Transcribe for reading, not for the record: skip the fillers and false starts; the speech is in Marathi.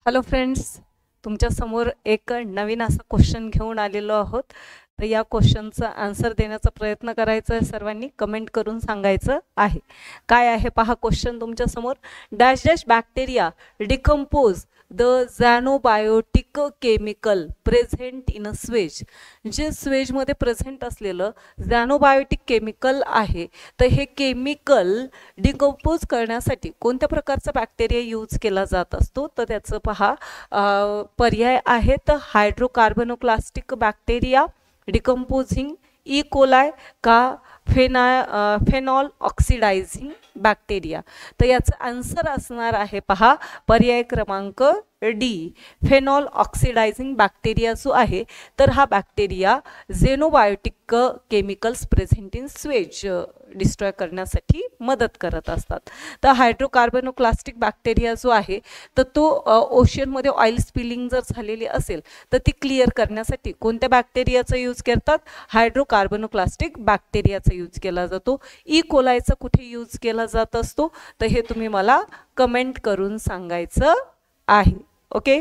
हॅलो फ्रेंड्स, तुमच्या समोर एक नवीन असा क्वेश्चन घेऊन आलेलो आहोत. तर या क्वेश्चनचा आन्सर देण्याचा प्रयत्न करायचा आहे. सर्वांनी कमेंट करून सांगायचं आहे. काय आहे पहा क्वेश्चन तुमच्या समोर. Dash dash bacteria decompose the xenobiotic chemical present in a sewage. जे स्वेजमध्ये प्रेझेंट असलेलं झॅनोबायोटिक केमिकल आहे, तर हे केमिकल डिकम्पोज करण्यासाठी कोणत्या प्रकारचा बॅक्टेरिया यूज केला जात असतो. तर त्याचं पहा पर्याय आहेत हायड्रोकार्बोनोक्लास्टिक बॅक्टेरिया, डिकम्पोजिंग ई कोलाय का फेनॉल ऑक्सिडायझिंग बॅक्टेरिया. तर याचं आन्सर असणार आहे पहा पर्याय क्रमांक डी, फेनॉल ऑक्सिडायझिंग बॅक्टेरिया जो आहे, तर हा bacteria xenobiotic chemicals present in sewage destroy करण्यासाठी मदत करत असतात. तर हायड्रोकार्बोनोक्लास्टिक बॅक्टेरिया जो आहे, तर तो ओशनमध्ये ऑइल स्पिलिंग जर झालेली असेल तर ती क्लिअर करण्यासाठी कोणत्या बॅक्टेरियाचा यूज करतात? हायड्रोकार्बोनोक्लास्टिक बॅक्टेरियाचा यूज केला जातो. ई कोलायचा कुठे यूज केला जात असतो? तर हे तुम्ही मला कमेंट करून सांगायचं आहे. ओके.